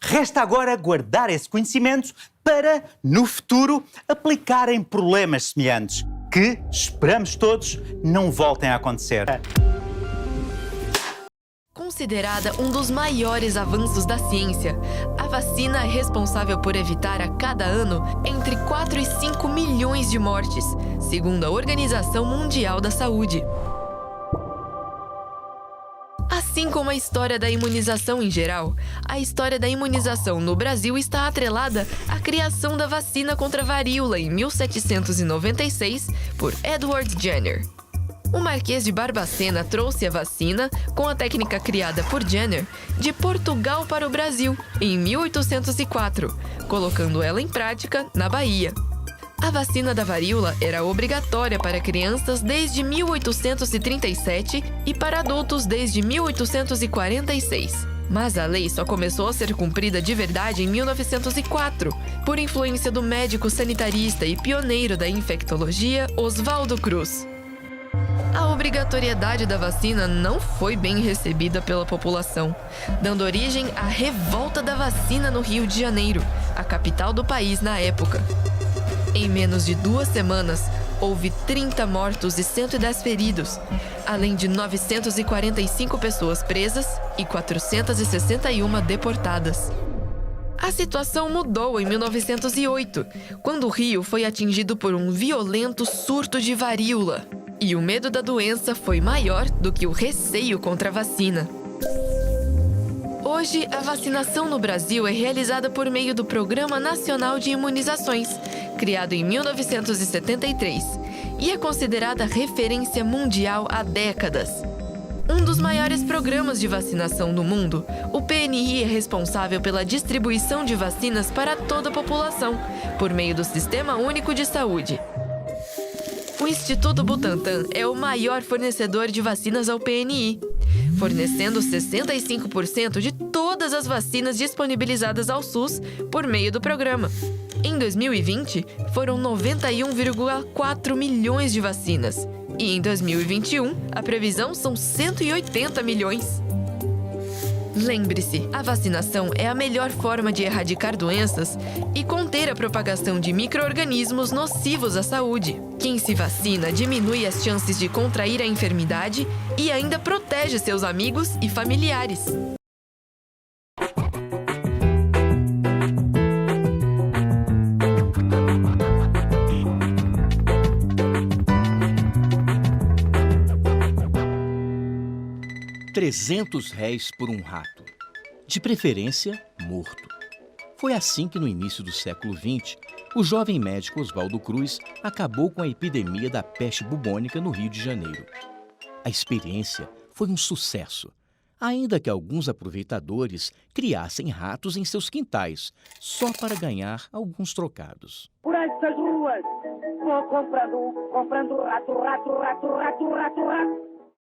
Resta agora guardar esse conhecimento para, no futuro, aplicar em problemas semelhantes, que, esperamos todos, não voltem a acontecer. Considerada um dos maiores avanços da ciência, a vacina é responsável por evitar a cada ano entre 4 e 5 milhões de mortes, segundo a Organização Mundial da Saúde. Assim como a história da imunização em geral, a história da imunização no Brasil está atrelada à criação da vacina contra a varíola em 1796 por Edward Jenner. O Marquês de Barbacena trouxe a vacina, com a técnica criada por Jenner, de Portugal para o Brasil, em 1804, colocando ela em prática na Bahia. A vacina da varíola era obrigatória para crianças desde 1837 e para adultos desde 1846. Mas a lei só começou a ser cumprida de verdade em 1904, por influência do médico sanitarista e pioneiro da infectologia Oswaldo Cruz. A obrigatoriedade da vacina não foi bem recebida pela população, dando origem à revolta da vacina no Rio de Janeiro, a capital do país na época. Em menos de 2 semanas, houve 30 mortos e 110 feridos, além de 945 pessoas presas e 461 deportadas. A situação mudou em 1908, quando o Rio foi atingido por um violento surto de varíola. E o medo da doença foi maior do que o receio contra a vacina. Hoje, a vacinação no Brasil é realizada por meio do Programa Nacional de Imunizações, criado em 1973, e é considerada referência mundial há décadas. Um dos maiores programas de vacinação do mundo, o PNI é responsável pela distribuição de vacinas para toda a população, por meio do Sistema Único de Saúde. O Instituto Butantan é o maior fornecedor de vacinas ao PNI, fornecendo 65% de todas as vacinas disponibilizadas ao SUS por meio do programa. Em 2020, foram 91,4 milhões de vacinas. E em 2021, a previsão são 180 milhões. Lembre-se, a vacinação é a melhor forma de erradicar doenças e conter a propagação de micro-organismos nocivos à saúde. Quem se vacina diminui as chances de contrair a enfermidade e ainda protege seus amigos e familiares. R$300 por um rato, de preferência morto. Foi assim que no início do século XX, o jovem médico Oswaldo Cruz acabou com a epidemia da peste bubônica no Rio de Janeiro. A experiência foi um sucesso. ainda que alguns aproveitadores criassem ratos em seus quintais, só para ganhar alguns trocados. Por estas ruas, vou comprando rato.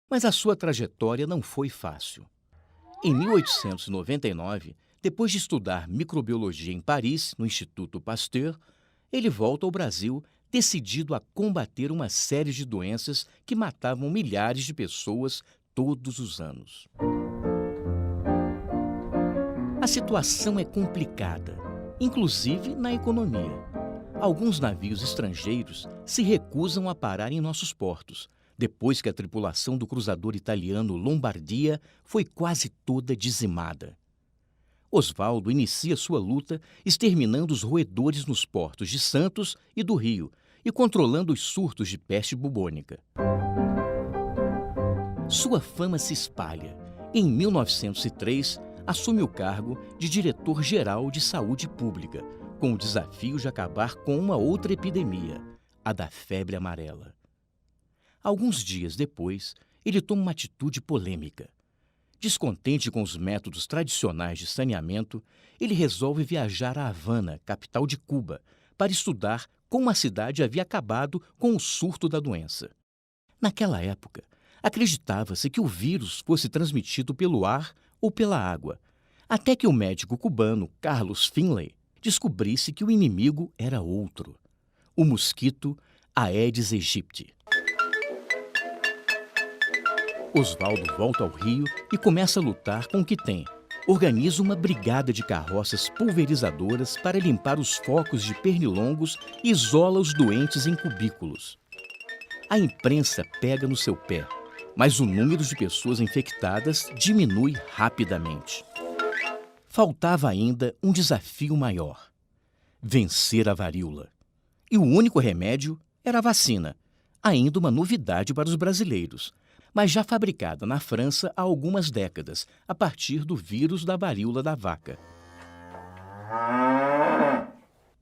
Mas a sua trajetória não foi fácil. Em 1899, depois de estudar microbiologia em Paris, no Instituto Pasteur, ele volta ao Brasil decidido a combater uma série de doenças que matavam milhares de pessoas todos os anos. A situação é complicada, inclusive na economia. Alguns navios estrangeiros se recusam a parar em nossos portos, depois que a tripulação do cruzador italiano Lombardia foi quase toda dizimada. Oswaldo inicia sua luta exterminando os roedores nos portos de Santos e do Rio e controlando os surtos de peste bubônica. Sua fama se espalha. Em 1903, assume o cargo de diretor-geral de saúde pública, com o desafio de acabar com uma outra epidemia, a da febre amarela. Alguns dias depois, ele toma uma atitude polêmica. Descontente com os métodos tradicionais de saneamento, ele resolve viajar a Havana, capital de Cuba, para estudar como a cidade havia acabado com o surto da doença. Naquela época, acreditava-se que o vírus fosse transmitido pelo ar ou pela água, até que o médico cubano Carlos Finlay descobrisse que o inimigo era outro, o mosquito Aedes aegypti. Oswaldo volta ao Rio e começa a lutar com o que tem. Organiza uma brigada de carroças pulverizadoras para limpar os focos de pernilongos e isola os doentes em cubículos. A imprensa pega no seu pé, mas o número de pessoas infectadas diminui rapidamente. Faltava ainda um desafio maior: vencer a varíola. E o único remédio era a vacina, ainda uma novidade para os brasileiros, mas já fabricada na França há algumas décadas, a partir do vírus da varíola da vaca.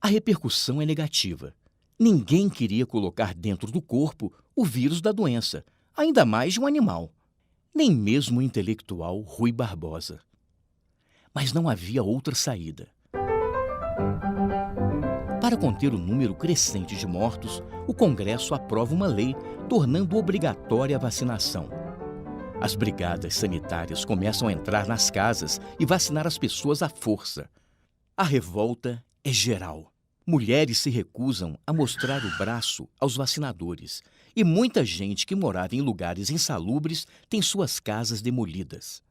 A repercussão é negativa. Ninguém queria colocar dentro do corpo o vírus da doença, ainda mais de um animal. Nem mesmo o intelectual Rui Barbosa. Mas não havia outra saída. Para conter o número crescente de mortos, o Congresso aprova uma lei tornando obrigatória a vacinação. As brigadas sanitárias começam a entrar nas casas e vacinar as pessoas à força. A revolta é geral. Mulheres se recusam a mostrar o braço aos vacinadores e muita gente que morava em lugares insalubres tem suas casas demolidas.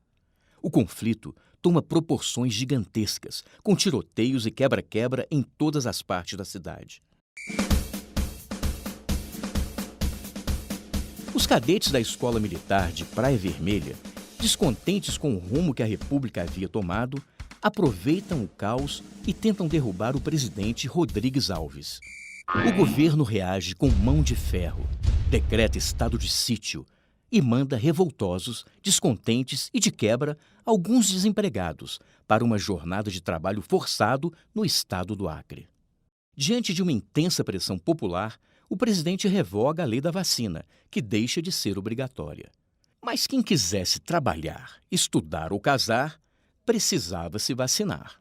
O conflito toma proporções gigantescas, com tiroteios e quebra-quebra em todas as partes da cidade. Os cadetes da Escola Militar de Praia Vermelha, descontentes com o rumo que a República havia tomado, aproveitam o caos e tentam derrubar o presidente Rodrigues Alves. O governo reage com mão de ferro, decreta estado de sítio e manda revoltosos, descontentes e, de quebra, alguns desempregados para uma jornada de trabalho forçado no estado do Acre. Diante de uma intensa pressão popular, o presidente revoga a lei da vacina, que deixa de ser obrigatória. Mas quem quisesse trabalhar, estudar ou casar, precisava se vacinar.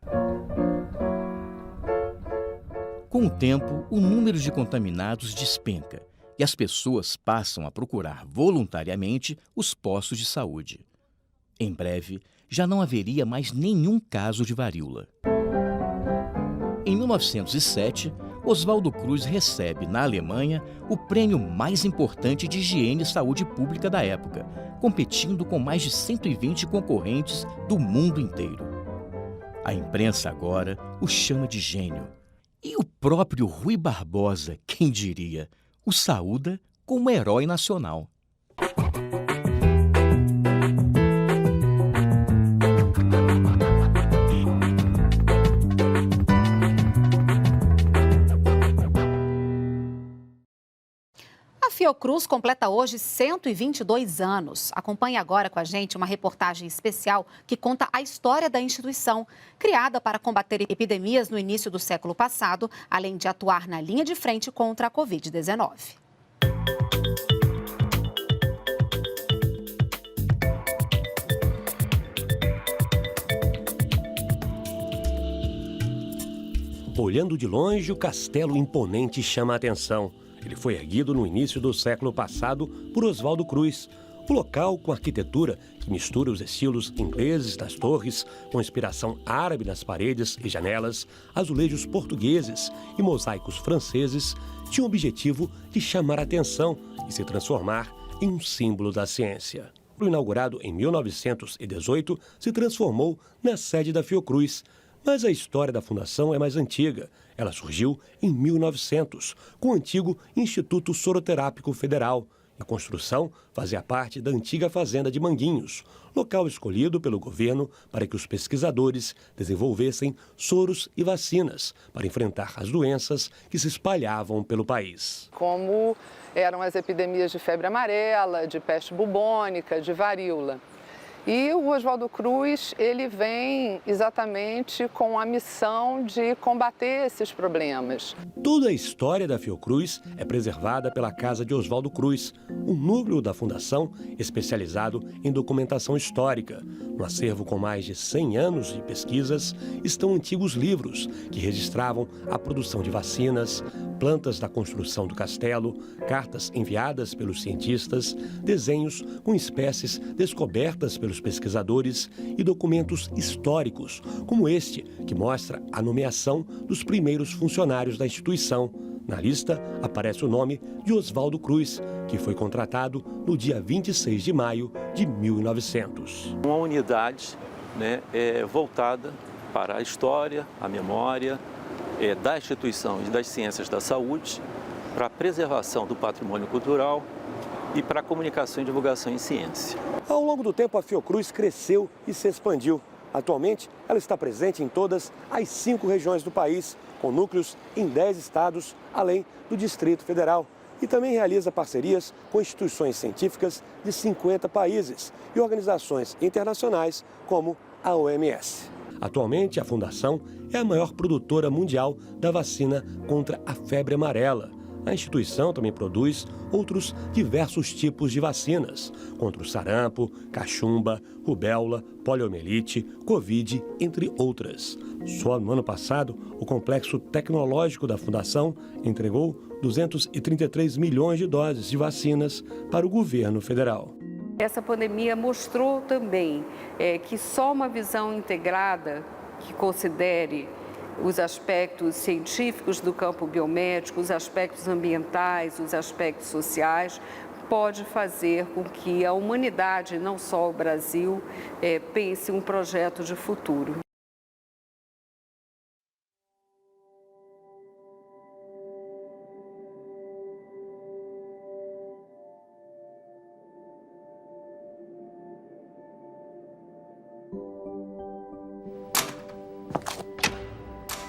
Com o tempo, o número de contaminados despenca e as pessoas passam a procurar voluntariamente os postos de saúde. Em breve, já não haveria mais nenhum caso de varíola. Em 1907, Oswaldo Cruz recebe, na Alemanha, o prêmio mais importante de higiene e saúde pública da época, competindo com mais de 120 concorrentes do mundo inteiro. A imprensa agora o chama de gênio. E o próprio Rui Barbosa, quem diria, o saúda como herói nacional. A Fiocruz completa hoje 122 anos. Acompanhe agora com a gente uma reportagem especial que conta a história da instituição, criada para combater epidemias no início do século passado, além de atuar na linha de frente contra a Covid-19. Olhando de longe, o castelo imponente chama a atenção. Ele foi erguido no início do século passado por Oswaldo Cruz. O local, com arquitetura que mistura os estilos ingleses das torres, com inspiração árabe nas paredes e janelas, azulejos portugueses e mosaicos franceses, tinha o objetivo de chamar a atenção e se transformar em um símbolo da ciência. Inaugurado em 1918, se transformou na sede da Fiocruz. Mas a história da fundação é mais antiga. Ela surgiu em 1900, com o antigo Instituto Soroterápico Federal. A construção fazia parte da antiga fazenda de Manguinhos, local escolhido pelo governo para que os pesquisadores desenvolvessem soros e vacinas para enfrentar as doenças que se espalhavam pelo país. Como eram as epidemias de febre amarela, de peste bubônica, de varíola. E o Oswaldo Cruz, ele vem exatamente com a missão de combater esses problemas. Toda a história da Fiocruz é preservada pela Casa de Oswaldo Cruz, um núcleo da fundação especializado em documentação histórica. No acervo com mais de 100 anos de pesquisas, estão antigos livros que registravam a produção de vacinas, plantas da construção do castelo, cartas enviadas pelos cientistas, desenhos com espécies descobertas pelos pesquisadores e documentos históricos, como este, que mostra a nomeação dos primeiros funcionários da instituição. Na lista aparece o nome de Oswaldo Cruz, que foi contratado no dia 26 de maio de 1900. Uma unidade voltada para a história, a memória da instituição e das ciências da saúde, para a preservação do patrimônio cultural e para a comunicação e divulgação em ciência. Ao longo do tempo, a Fiocruz cresceu e se expandiu. Atualmente, ela está presente em todas as 5 regiões do país, com núcleos em 10 estados, além do Distrito Federal. E também realiza parcerias com instituições científicas de 50 países e organizações internacionais como a OMS. Atualmente, a Fundação é a maior produtora mundial da vacina contra a febre amarela. A instituição também produz outros diversos tipos de vacinas, contra o sarampo, cachumba, rubéola, poliomielite, Covid, entre outras. Só no ano passado, o complexo tecnológico da Fundação entregou 233 milhões de doses de vacinas para o governo federal. Essa pandemia mostrou também que só uma visão integrada que considere os aspectos científicos do campo biomédico, os aspectos ambientais, os aspectos sociais, pode fazer com que a humanidade, não só o Brasil, pense um projeto de futuro.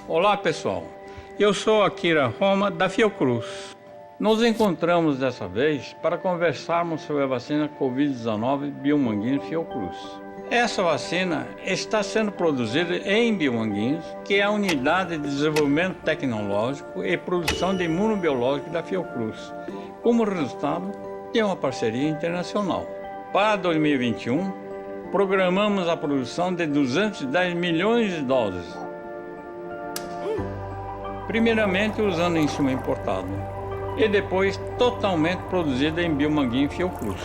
Olá pessoal, eu sou Akira Roma da Fiocruz. Nos encontramos dessa vez para conversarmos sobre a vacina Covid-19 Biomanguinhos Fiocruz. Essa vacina está sendo produzida em Biomanguinhos, que é a unidade de desenvolvimento tecnológico e produção de imunobiológico da Fiocruz, como resultado de uma parceria internacional. Para 2021, programamos a produção de 210 milhões de doses. Primeiramente usando insumo importado e depois totalmente produzida em Biomanguinhos Fiocruz.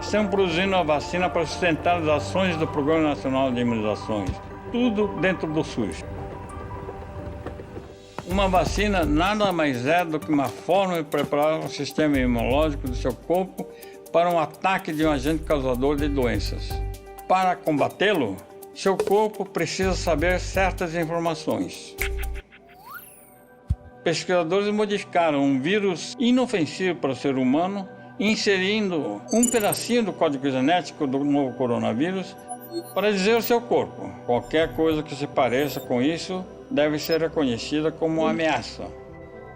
Estamos produzindo a vacina para sustentar as ações do Programa Nacional de Imunizações, tudo dentro do SUS. Uma vacina nada mais é do que uma forma de preparar o sistema imunológico do seu corpo para um ataque de um agente causador de doenças. Para combatê-lo, seu corpo precisa saber certas informações. Pesquisadores modificaram um vírus inofensivo para o ser humano, inserindo um pedacinho do código genético do novo coronavírus para dizer ao seu corpo: qualquer coisa que se pareça com isso deve ser reconhecida como uma ameaça.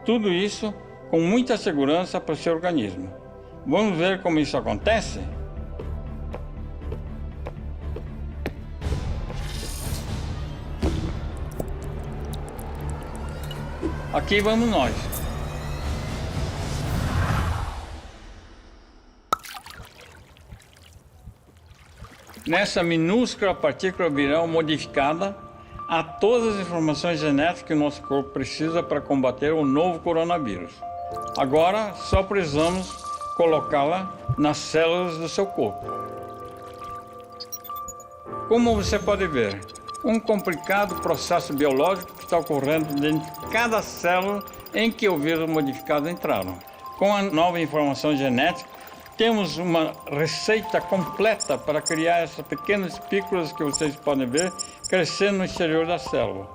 Tudo isso com muita segurança para o seu organismo. Vamos ver como isso acontece? Aqui vamos nós. Nessa minúscula partícula viral modificada, a todas as informações genéticas que o nosso corpo precisa para combater o novo coronavírus. Agora, só precisamos colocá-la nas células do seu corpo. Como você pode ver, um complicado processo biológico que está ocorrendo dentro de cada célula em que o vírus modificado entraram. Com a nova informação genética, temos uma receita completa para criar essas pequenas espículas que vocês podem ver crescendo no exterior da célula.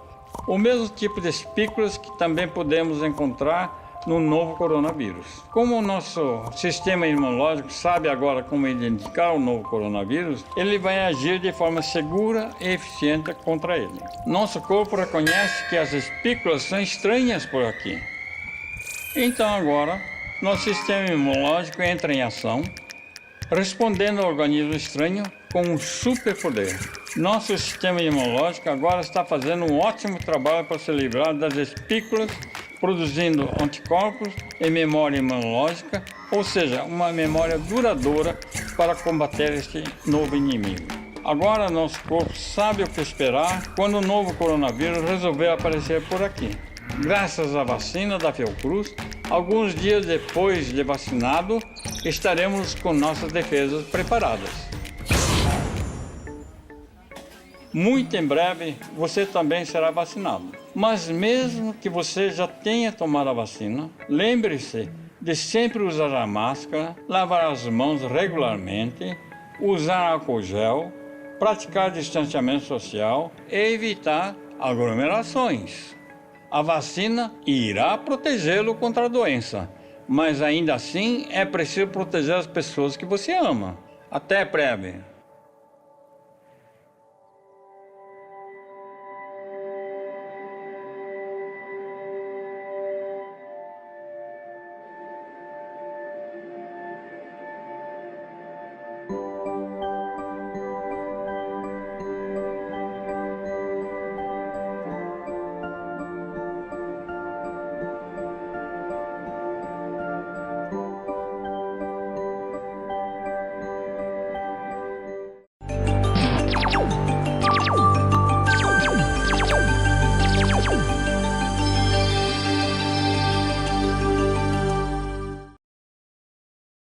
O mesmo tipo de espículas que também podemos encontrar no novo coronavírus. Como o nosso sistema imunológico sabe agora como identificar o novo coronavírus, ele vai agir de forma segura e eficiente contra ele. Nosso corpo reconhece que as espículas são estranhas por aqui. Então agora, nosso sistema imunológico entra em ação, respondendo ao organismo estranho com um superpoder. Nosso sistema imunológico agora está fazendo um ótimo trabalho para se livrar das espículas, produzindo anticorpos e memória imunológica, ou seja, uma memória duradoura para combater este novo inimigo. Agora nosso corpo sabe o que esperar quando o novo coronavírus resolver aparecer por aqui. Graças à vacina da Fiocruz, alguns dias depois de vacinado, estaremos com nossas defesas preparadas. Muito em breve, você também será vacinado. Mas mesmo que você já tenha tomado a vacina, lembre-se de sempre usar a máscara, lavar as mãos regularmente, usar álcool gel, praticar distanciamento social e evitar aglomerações. A vacina irá protegê-lo contra a doença, mas ainda assim é preciso proteger as pessoas que você ama. Até breve!